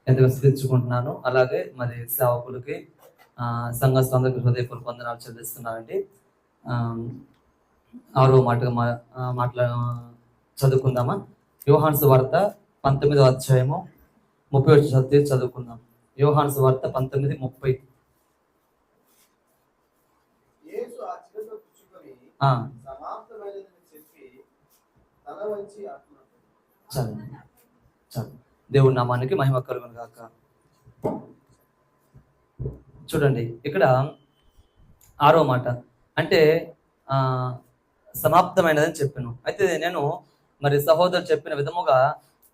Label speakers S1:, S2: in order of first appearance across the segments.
S1: ఎంతగా స్మరించుకుంటున్నాను. అలాగే మరి సేవకులకి సంఘస్థులందరికీ హృదయపూర్వక వందనాలు చెల్లిస్తున్నానండి. ఆరో మాటగా చదువుకుందామా? యోహాను సువార్త 19వ అధ్యాయము 30 చదువుకుందాం. యోహాను సువార్త 19:30. దేవుడి నామానికి మహిమ కలుగును గాక. చూడండి, ఇక్కడ ఆరో మాట అంటే సమాప్తమైనదని చెప్పాను. అయితే నేను మరి సహోదరుడు చెప్పిన విధముగా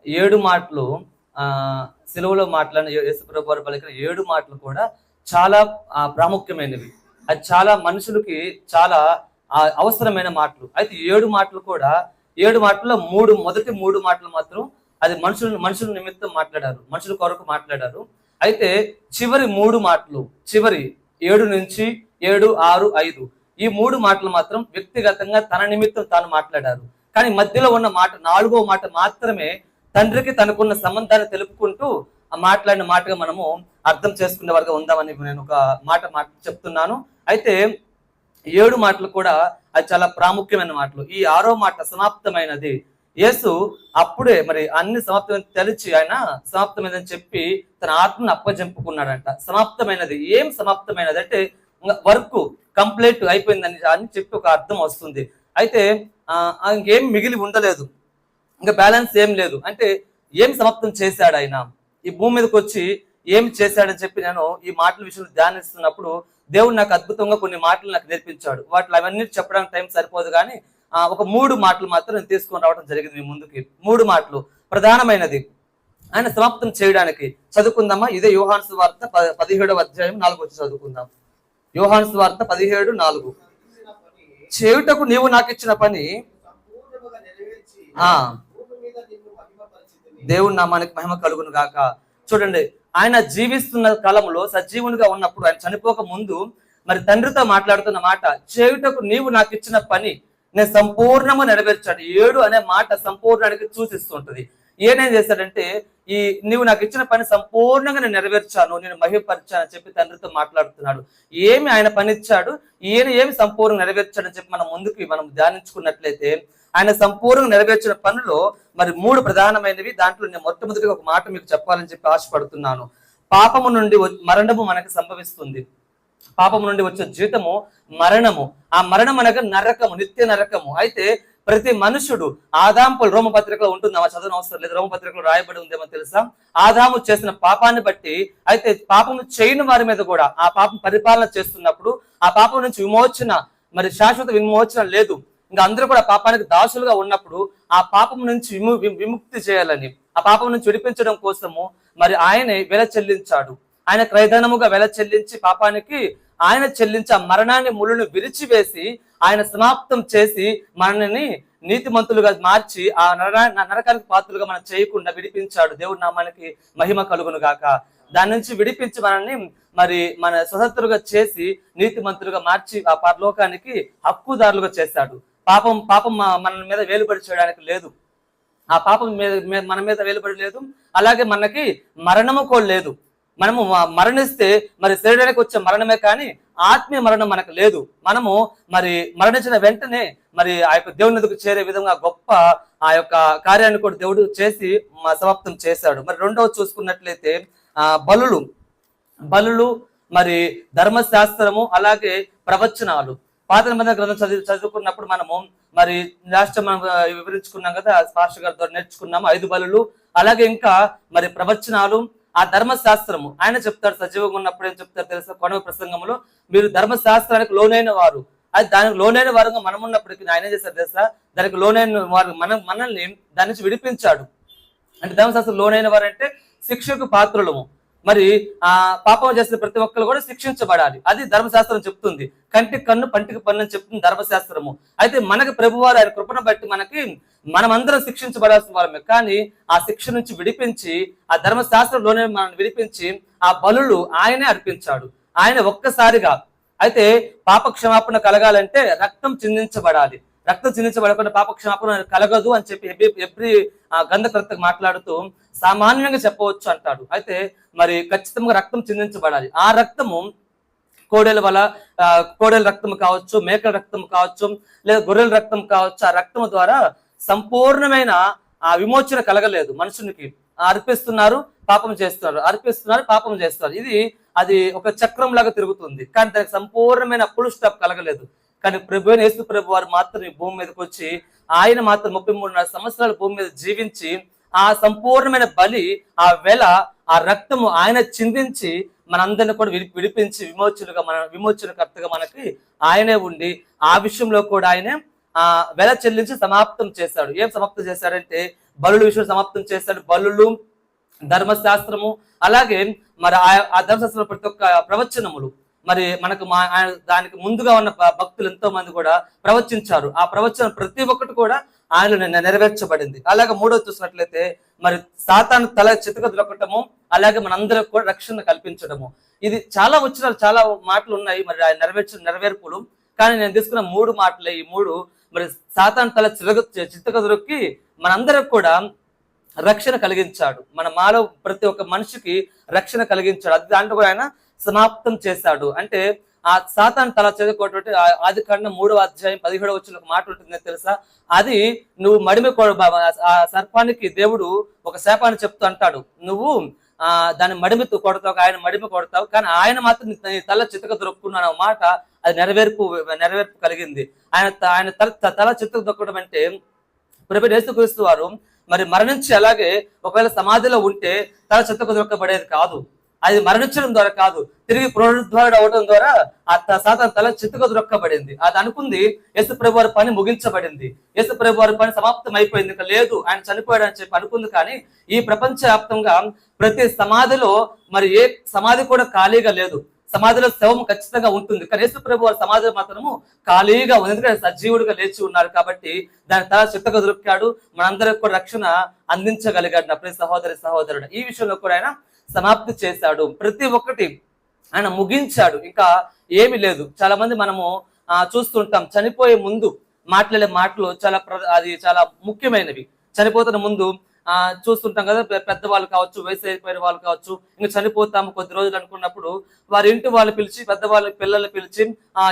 S1: 7 మాటలు సిలువలో మాట్లాడిన యేసుప్రభు వారు పలికిన 7 మాటలు కూడా చాలా ప్రాముఖ్యమైనవి. అది చాలా మనుషులకి చాలా అవసరమైన మాటలు. అయితే 7 మాటలు కూడా 7 మాటల్లో మొదటి 3 మాటలు మాత్రం అది మనుషుల నిమిత్తం మాట్లాడారు, మనుషుల కొరకు మాట్లాడారు. అయితే చివరి 3 మాటలు, చివరి 7 నుంచి 7, 6, 5 ఈ 3 మాటలు మాత్రం వ్యక్తిగతంగా తన నిమిత్తం తాను మాట్లాడారు. కానీ మధ్యలో ఉన్న మాట 4వ మాట మాత్రమే తండ్రికి తనకున్న సంబంధాన్ని తెలుపుకుంటూ ఆ మాట్లాడిన మాటగా మనము అర్థం చేసుకునే వారుగా ఉందామని నేను ఒక మాట చెప్తున్నాను. అయితే 7 మాటలు కూడా అది చాలా ప్రాముఖ్యమైన మాటలు. ఈ 6వ మాట సమాప్తమైనది. యేసు అప్పుడే మరి అన్ని సమాప్తమైన తెలిసి ఆయన సమాప్తమైనదని చెప్పి తన ఆత్మను అప్పజెంపుకున్నాడంట. సమాప్తమైనది. ఏం సమాప్తమైనది అంటే వర్క్ కంప్లీట్ అయిపోయిందని అని చెప్పి ఒక అర్థం వస్తుంది. అయితే ఇంకేం మిగిలి ఉండలేదు, ఇంకా బ్యాలెన్స్ ఏం లేదు. అంటే ఏం సమాప్తం చేశాడు ఆయన, ఈ భూమి మీదకి వచ్చి ఏం చేశాడని చెప్పి నేను ఈ మాటల విషయంలో ధ్యానిస్తున్నప్పుడు దేవుడు నాకు అద్భుతంగా కొన్ని మాటలు నాకు నేర్పించాడు. వాటిలో అవన్నీ చెప్పడానికి టైం సరిపోదు, కానీ ఒక 3 మాటలు మాత్రం నేను తీసుకొని రావడం జరిగింది మీ ముందుకి. 3 మాటలు ప్రధానమైనది ఆయన సమాప్తం చేయడానికి. చదువుకుందామా? ఇదే యోహాను సువార్త 17వ అధ్యాయం 4 వచ్చి చదువుకుందాం. యోహాను సువార్త 17:4. చేయుటకు నీవు నాకు ఇచ్చిన పని దేవుని నామానికి మహిమ కలుగును గాక. చూడండి, ఆయన జీవిస్తున్న కాలంలో సజీవునిగా ఉన్నప్పుడు, ఆయన చనిపోక ముందు మరి తండ్రితో మాట్లాడుతున్న మాట, చేయుటకు నీవు నాకు ఇచ్చిన పని నేను సంపూర్ణంగా నెరవేర్చాడు. 7 అనే మాట సంపూర్ణానికి సూచిస్తుంటది. ఏనేం చేశాడంటే, ఈ నీవు నాకు ఇచ్చిన పని సంపూర్ణంగా నేను నెరవేర్చాను, నేను మహిమపరిచాను అని చెప్పి తండ్రితో మాట్లాడుతున్నాడు. ఏమి ఆయన పని ఇచ్చాడు, ఈయన ఏమి సంపూర్ణంగా నెరవేర్చాడని చెప్పి మనం ధ్యానించుకున్నట్లయితే, ఆయన సంపూర్ణంగా నెరవేర్చిన పనులు మరి 3 ప్రధానమైనవి. దాంట్లో నేను మొట్టమొదటిగా ఒక మాట మీకు చెప్పాలని చెప్పి ఆశపడుతున్నాను. పాపము నుండి మరణము మనకు సంభవిస్తుంది. పాపము నుండి వచ్చే జీతము మరణము. ఆ మరణం అనగా నరకము, నిత్య నరకము. అయితే ప్రతి మనుషుడు ఆదాము రోమపత్రికలో ఉంటుంది, చదవని అవసరం లేదు, రోమపత్రికలో రాయబడి ఉందేమో తెలుసా? ఆదాము చేసిన పాపాన్ని బట్టి, అయితే పాపము చేయని వారి మీద కూడా ఆ పాపం పరిపాలన చేస్తున్నప్పుడు ఆ పాపం నుంచి విమోచన, మరి శాశ్వత విమోచన లేదు. ఇంకా అందరూ కూడా పాపానికి దాసులుగా ఉన్నప్పుడు ఆ పాపం నుంచి విముక్తి చేయాలని, ఆ పాపం నుంచి విడిపించడం కోసము మరి ఆయనే వెల చెల్లించాడు. ఆయన క్రయధనముగా వెల చెల్లించి పాపానికి ఆయన చెల్లించి ఆ మరణాన్ని ముళ్ళను విరిచివేసి ఆయన సమాప్తం చేసి మనల్ని నీతిమంతులుగా మార్చి ఆ నరకానికి పాత్రులుగా మనం చేయకుండా విడిపించాడు. దేవుడి నామానికి మహిమ కలుగును గాక. దాని నుంచి విడిపించి మనల్ని మరి మన స్వతంత్రులుగా చేసి నీతిమంతులుగా మార్చి ఆ పరలోకానికి హక్కుదారులుగా చేశాడు. పాపం మన మీద వేలుబడి చేయడానికి లేదు. ఆ పాపం మన మీద వేలుబడి లేదు. అలాగే మనకి మరణము కూడా లేదు. మనము మరణిస్తే మరి శరీరానికి వచ్చే మరణమే కానీ ఆత్మీయ మరణం మనకు లేదు. మనము మరి మరణించిన వెంటనే మరి ఆ యొక్క దేవుని ఎదుగు చేరే విధంగా గొప్ప ఆ యొక్క కార్యాన్ని కూడా దేవుడు చేసి సమాప్తం చేశాడు. మరి రెండవది చూసుకున్నట్లయితే బలులు మరి ధర్మశాస్త్రము, అలాగే ప్రవచనాలు. పాత నిబంధన గ్రంథం చదువుకున్నప్పుడు మనము మరి మనం వివరించుకున్నాం కదా, పాస్టర్ గారితో నేర్చుకున్నాము 5 బలులు, అలాగే ఇంకా మరి ప్రవచనాలు, ఆ ధర్మశాస్త్రము. ఆయన చెప్తాడు సజీవంగా ఉన్నప్పుడు ఏం చెప్తారు తెలుసా? కొనవ ప్రసంగంలో, మీరు ధర్మశాస్త్రానికి లోనైన వారు. అది దానికి లోనైన వారుగా మనం ఉన్నప్పటికీ ఆయన ఏం చేశారు తెలుసా? దానికి లోనైన వారు మనల్ని దాని నుంచి విడిపించాడు. అంటే ధర్మశాస్త్రం లోనైన వారు అంటే శిక్షకు పాత్రులము. మరి ఆ పాపం చేసిన ప్రతి ఒక్కరు కూడా శిక్షించబడాలి, అది ధర్మశాస్త్రం చెప్తుంది. కంటికి కన్ను పంటికి పన్ను అని చెప్తుంది ధర్మశాస్త్రము. అయితే మనకి ప్రభువారు ఆయన కృపను బట్టి మనమందరం శిక్షించబడాల్సిన వారమే. కానీ ఆ శిక్ష నుంచి విడిపించి, ఆ ధర్మశాస్త్రంలోనే మనం విడిపించి ఆ బలులు ఆయనే అర్పించాడు. ఆయన ఒక్కసారిగా. అయితే పాప క్షమాపణ కలగాలంటే రక్తం చిందించబడాలి. రక్తం చిందించబడకుండా పాప క్షమాపణ కలగదు అని చెప్పి ఎవ్రీ గ్రంథకర్తకు మాట్లాడుతూ సామాన్యంగా చెప్పవచ్చు అంటాడు. అయితే మరి ఖచ్చితంగా రక్తం చిందించబడాలి. ఆ రక్తము కోడెల రక్తం కావచ్చు, మేకల రక్తం కావచ్చు, లేదా గొర్రెల రక్తం కావచ్చు. ఆ రక్తం ద్వారా సంపూర్ణమైన ఆ విమోచన కలగలేదు మనుషునికి. అర్పిస్తున్నారు, పాపం చేస్తున్నారు, అర్పిస్తున్నారు, పాపం చేస్తున్నారు. అది ఒక చక్రం లాగా తిరుగుతుంది, కానీ దానికి సంపూర్ణమైన ఫుల్ స్టాప్ కలగలేదు. కానీ యేసు ప్రభు వారు మాత్రం ఈ భూమి మీదకి వచ్చి ఆయన మాత్రం 33 సంవత్సరాలు భూమి మీద జీవించి ఆ సంపూర్ణమైన బలి, ఆ వెల, ఆ రక్తము ఆయన చిందించి మనందరిని కూడా విడిపించి విమోచనకర్తగా మనకి ఆయనే ఉండి ఆ విషయంలో కూడా ఆయనే వెల చెల్లించి సమాప్తం చేశాడు. ఏం సమాప్తం చేశాడంటే బలుల విషయం సమాప్తం చేశాడు. బలులు, ధర్మశాస్త్రము, అలాగే మరి ఆ ధర్మశాస్త్రం ప్రతి ఒక్క ప్రవచనములు మరి మనకు దానికి ముందుగా ఉన్న భక్తులు ఎంతో మంది కూడా ప్రవచించారు. ఆ ప్రవచనం ప్రతి ఒక్కటి కూడా ఆయనలో నెరవేర్చబడింది. అలాగే మూడోది చూసినట్లయితే మరి సాతాను తల చితక దొరకటము, అలాగే మనందరికి కూడా రక్షణ కల్పించడము. ఇది చాలా వచనాలు, చాలా మాటలు ఉన్నాయి మరి ఆయన నెరవేర్పులు. కానీ నేను తీసుకున్న 3 మాటలే. ఈ 3 మరి సాతాను తల చితక దొరికి మనందరికి కూడా రక్షణ కలిగించాడు. మాలో ప్రతి ఒక్క మనిషికి రక్షణ కలిగించాడు. అది దాంట్లో కూడా ఆయన సమాప్తం చేశాడు. అంటే ఆ సాతాను తల చదువుకోవటువంటి ఆదికాండం 3వ అధ్యాయం 17వ వచనంలో ఒక మాట ఉంటుంది తెలుసా? అది నువ్వు ఆ సర్పానికి దేవుడు ఒక శాపాన్ని చెప్తూ అంటాడు, నువ్వు దాని మడిమితో కొడతావు, ఆయన మడిమి కొడతావు, కానీ ఆయన మాత్రం నీ తల చితక దొరుకుతున్నాను మాట. అది నెరవేర్పు కలిగింది. ఆయన తల చితక దొక్కడం అంటే ప్రభువైన యేసుక్రీస్తు వారు మరి మరణించి అలాగే ఒకవేళ సమాధిలో ఉంటే తల చితక దొరకబడేది కాదు. అది మరణించడం ద్వారా కాదు, తిరిగి పునరుద్ధరణ అవడం ద్వారా ఆ సాతాను తల చితక దొరకబడింది. అది అనుకుంది యేసు ప్రభు వారి పని ముగించబడింది, యేసు ప్రభు వారి పని సమాప్తం అయిపోయింది, ఇంకా లేదు, ఆయన చనిపోయాడు అని చెప్పి అనుకుంది. కానీ ఈ ప్రపంచ వ్యాప్తంగా ప్రతి సమాధిలో మరి ఏ సమాధి కూడా ఖాళీగా లేదు. సమాధిలో శవం ఖచ్చితంగా ఉంటుంది, కానీ యేసు ప్రభు వారి సమాధిలో మాత్రము ఖాళీగా ఉంది, ఎందుకంటే సజీవుడిగా లేచి ఉన్నారు కాబట్టి దాని తల చిత్తగా దొరికాడు. మనందరికి కూడా రక్షణ అందించగలిగాడు. నా ప్రియ సహోదరుడు, ఈ విషయంలో కూడా ఆయన సమాప్తి చేశాడు. ప్రతి ఒక్కటి ఆయన ముగించాడు, ఇంకా ఏమి లేదు. చాలా మంది మనము చూస్తుంటాం, చనిపోయే ముందు మాట్లాడే మాటలు చాలా ముఖ్యమైనవి. చనిపోతున్న ముందు చూస్తుంటాం కదా, పెద్దవాళ్ళు కావచ్చు, వయసు అయిపోయిన వాళ్ళు కావచ్చు, ఇంకా చనిపోతాము కొద్ది రోజులు అనుకున్నప్పుడు వారి ఇంటి వాళ్ళు పిలిచి, పెద్దవాళ్ళ పిల్లల్ని పిలిచి,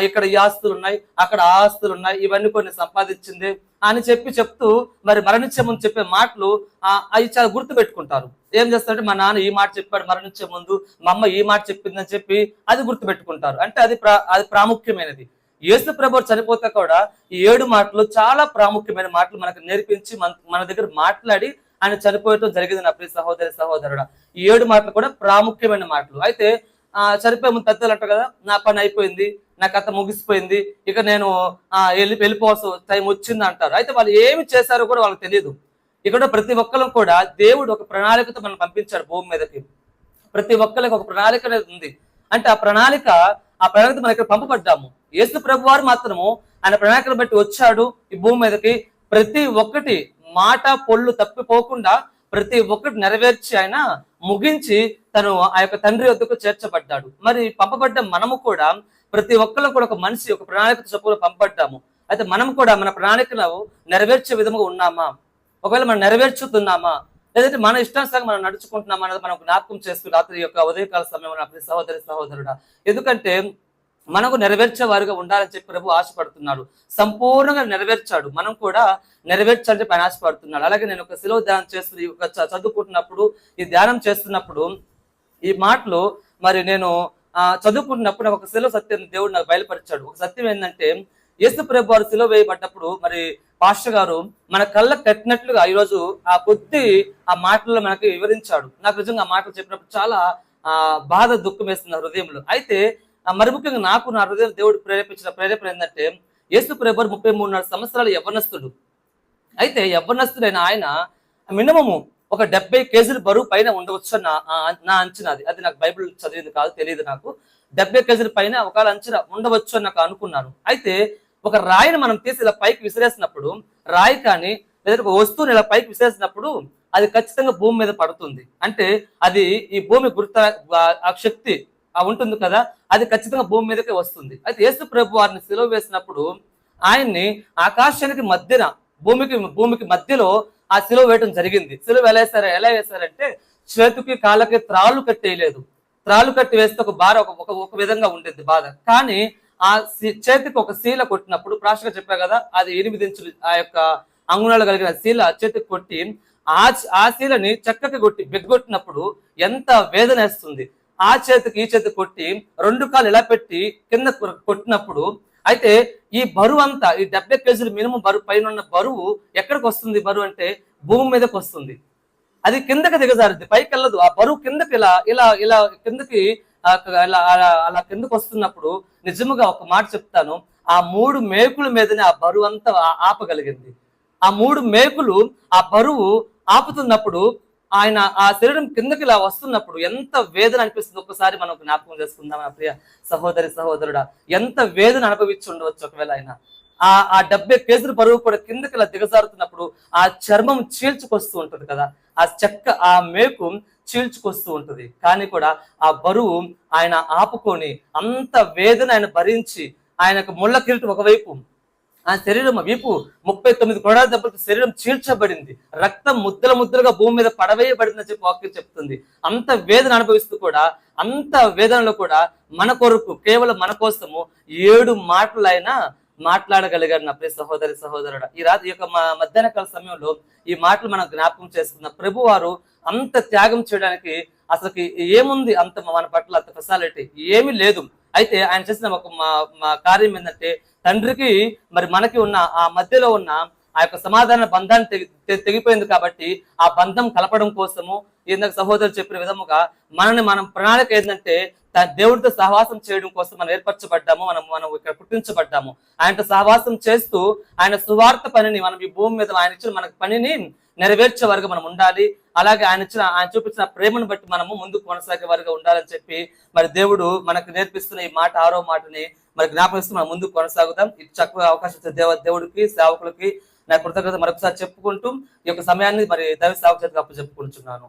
S1: ఇక్కడ ఈ ఆస్తులు ఉన్నాయి, అక్కడ ఆ ఆస్తులు ఉన్నాయి, ఇవన్నీ కొన్ని సంపాదించింది అని చెప్తూ మరి మరణించే ముందు చెప్పే మాటలు అవి చాలా గుర్తు పెట్టుకుంటారు. ఏం చేస్తారంటే మా నాన్న ఈ మాట చెప్పాడు మరణించే ముందు, మా అమ్మ ఈ మాట చెప్పిందని చెప్పి అది గుర్తు పెట్టుకుంటారు. అంటే అది ప్రాముఖ్యమైనది. యేసు ప్రభు చనిపోతే కూడా ఈ 7 మాటలు చాలా ప్రాముఖ్యమైన మాటలు మనకు నేర్పించి మన దగ్గర మాట్లాడి ఆయన చనిపోయటం జరిగింది. నా ప్రియ సహోదరుడా, ఈ 7 మాటలు కూడా ప్రాముఖ్యమైన మాటలు. అయితే చనిపోయే ముందు పెద్దలు అంటారు కదా, నా పని అయిపోయింది, నా కథ ముగిసిపోయింది, ఇక నేను వెళ్ళిపోవాల్సిన టైం వచ్చింది అంటారు. అయితే వాళ్ళు ఏమి చేశారో కూడా వాళ్ళకి తెలియదు. ఇక్కడ ప్రతి ఒక్కరు కూడా దేవుడు ఒక ప్రణాళికతో మనం పంపించాడు భూమి మీదకి. ప్రతి ఒక్కరికి ఒక ప్రణాళిక అనేది ఉంది. అంటే ఆ ప్రణాళికతో మనం ఇక్కడ పంపబడ్డాము. యేసు ప్రభు వారు మాత్రము ఆయన ప్రణాళికను బట్టి వచ్చాడు ఈ భూమి మీదకి. ప్రతి ఒక్కటి మాట పొల్లు తప్పిపోకుండా ప్రతి ఒక్కటి నెరవేర్చి ఆయన ముగించి తను ఆ యొక్క తండ్రి వద్దకు చేర్చబడ్డాడు. మరి పంపబడ్డ మనము కూడా ప్రతి ఒక్కరు కూడా ఒక మనిషి ఒక ప్రణాళికతో చొప్పున పంపబడ్డాము. అయితే మనం కూడా మన ప్రణాళికను నెరవేర్చే విధంగా ఉన్నామా? ఒకవేళ మనం నెరవేర్చుతున్నామా, లేదంటే మన ఇష్టానుసారంగా మనం నడుచుకుంటున్నామా అనేది మనం జ్ఞాపకం చేసుకుని రాత్రి యొక్క ఉదయకాల సమయంలో ప్రతి సహోదరుడా, ఎందుకంటే మనకు నెరవేర్చే వారిగా ఉండాలని చెప్పి ప్రభు ఆశపడుతున్నాడు. సంపూర్ణంగా నెరవేర్చాడు, మనం కూడా నెరవేర్చాలని చెప్పి ఆయన ఆశపడుతున్నాడు. అలాగే నేను ఒక శిలువ ధ్యానం చదువుకుంటున్నప్పుడు, ఈ ధ్యానం చేస్తున్నప్పుడు ఈ మాటలు మరి నేను చదువుకుంటున్నప్పుడు నాకు ఒక శిలువ సత్యం దేవుడు నాకు బయలుపరిచాడు. ఒక సత్యం ఏంటంటే, యేసు ప్రభు వారు శిలువ వేయబడ్డప్పుడు మరి పాస్టర్ గారు మన కళ్ళ కట్టినట్లుగా ఈరోజు ఆ మాటల్లో మనకి వివరించాడు. నాకు నిజంగా ఆ మాటలు చెప్పినప్పుడు చాలా బాధ దుఃఖం వేస్తుంది హృదయంలో. అయితే మరి ముఖ్యంగా నాకు నా హృదయం దేవుడు ప్రేరేపణ ఏంటంటే, యేసు ప్రభు 33 సంవత్సరాలు యవ్వనస్తుడు. అయితే యవ్వనస్తుడైన ఆయన మినిమము ఒక 70 కేజీలు బరువు పైన ఉండవచ్చు నా అంచనాది. అది నాకు బైబిల్ చదివింది కాదు, తెలియదు నాకు. 70 కేజీల పైన ఒకవేళ అంచనా ఉండవచ్చు అని నాకు అనుకున్నాను. అయితే ఒక రాయిని మనం తీసి ఇలా పైకి విసిరేసినప్పుడు, రాయి కానీ లేదా ఒక వస్తువుని ఇలా పైకి విసిరేసినప్పుడు అది ఖచ్చితంగా భూమి మీద పడుతుంది. అంటే అది ఈ భూమి ఆ శక్తి ఉంటుంది కదా, అది ఖచ్చితంగా భూమి మీదకే వస్తుంది. అయితే యేసు ప్రభు వారిని సిలువ వేసినప్పుడు ఆయన్ని ఆకాశానికి మధ్యన భూమికి మధ్యలో ఆ శిలువ వేయటం జరిగింది. శిలువ ఎలా వేశారంటే చేతికి కాళ్ళకి త్రాళ్ళు కట్టేయలేదు. త్రాళ్ళు కట్టి వేస్తే ఒక బాధ ఒక విధంగా ఉంటుంది బాధ. కానీ ఆ చేతికి ఒక శీల కొట్టినప్పుడు, ప్రాష్గా చెప్పా కదా, అది 8 ఇంచులు ఆ యొక్క అంగుళాలు కలిగిన శీల చేతికి కొట్టి ఆ శీలని చక్కకి బిగ్గొట్టినప్పుడు ఎంత వేదన వేస్తుంది. ఆ చేతికి ఈ చేతికి కొట్టి 2 కాళ్ళు ఇలా పెట్టి కింద కొట్టినప్పుడు, అయితే ఈ బరువు అంతా, ఈ 70 కేజీలు మినిమం బరువు పైన ఉన్న బరువు ఎక్కడికి వస్తుంది? బరువు అంటే భూమి మీదకి వస్తుంది. అది కిందకి దిగజారుద్ది, పైకి వెళ్ళదు. ఆ బరువు కిందకి ఇలా ఇలా ఇలా కిందకి అలా కిందకి వస్తున్నప్పుడు నిజముగా ఒక మాట చెప్తాను, ఆ 3 మేకుల మీదనే ఆ బరువు అంతా ఆపగలిగింది. ఆ 3 మేకులు ఆ బరువు ఆపుతున్నప్పుడు, ఆయన ఆ శరీరం కిందకి ఇలా వస్తున్నప్పుడు ఎంత వేదన అనిపిస్తుంది. ఒక్కసారి మనం జ్ఞాపకం చేసుకుందాం. నా ప్రియ సహోదరుడా, ఎంత వేదన అనుభవించి ఉండవచ్చు ఒకవేళ ఆయన. ఆ 70 కేజీల బరువు కూడా కిందకి ఇలా దిగజారుతున్నప్పుడు ఆ చర్మం చీల్చుకొస్తూ ఉంటుంది కదా, ఆ చెక్క, ఆ మేకు చీల్చుకొస్తూ ఉంటుంది. కానీ కూడా ఆ బరువు ఆయన ఆపుకొని అంత వేదన ఆయన భరించి, ఆయనకు ముళ్ళ కిరీటం ఒకవైపు, ఆ శరీరం వీపు 39 కొరడా దెబ్బలతో శరీరం చీల్చబడింది, రక్తం ముద్దలుగా భూమి మీద పడవేయబడిందని చెప్పి వాక్యం చెప్తుంది. అంత వేదన అనుభవిస్తూ కూడా, అంత వేదనలో కూడా మన కొరకు, కేవలం మన కోసము 7 మాటలు ఆయన మాట్లాడగలిగాడు. నా ప్రియ సహోదరుడా, ఈ యొక్క మధ్యాహ్న కాల సమయంలో ఈ మాటలు మనం జ్ఞాపకం చేసుకున్న ప్రభు వారు అంత త్యాగం చేయడానికి అసలుకి ఏముంది? అంత మన పట్ల అంత ఫెసిలిటీ ఏమీ లేదు. అయితే ఆయన చేసిన ఒక కార్యం ఏంటంటే, తండ్రికి మరి మనకి ఉన్న ఆ మధ్యలో ఉన్న ఆ యొక్క సమాధాన బంధాన్ని తెగిపోయింది కాబట్టి ఆ బంధం కలపడం కోసము, ఇందాక సహోదరులు చెప్పిన విధముగా మనం ప్రణాళిక ఏంటంటే దేవుడితో సహవాసం చేయడం కోసం మనం ఏర్పరచబడ్డాము, మనం ఇక్కడ పుట్టించబడ్డాము. ఆయనతో సహవాసం చేస్తూ ఆయన సువార్త పనిని, మనం ఈ భూమి మీద ఆయన ఇచ్చిన మనకు పనిని నెరవేర్చే వారుగా మనం ఉండాలి. అలాగే ఆయన చూపించిన ప్రేమను బట్టి మనము ముందుకు కొనసాగే వారుగా ఉండాలని చెప్పి మరి దేవుడు మనకు నేర్పిస్తున్న ఈ మాట, 6వ మాటని మరి జ్ఞాపకం మనం ముందుకు కొనసాగుతాం. ఇది చక్కగా అవకాశం ఇచ్చే దేవుడికి, సేవకులకి నా కృతజ్ఞత మరొకసారి చెప్పుకుంటూ ఈ యొక్క సమయాన్ని మరి దైవ సేవకులకు అప్పు చెప్పుకుంటున్నాను.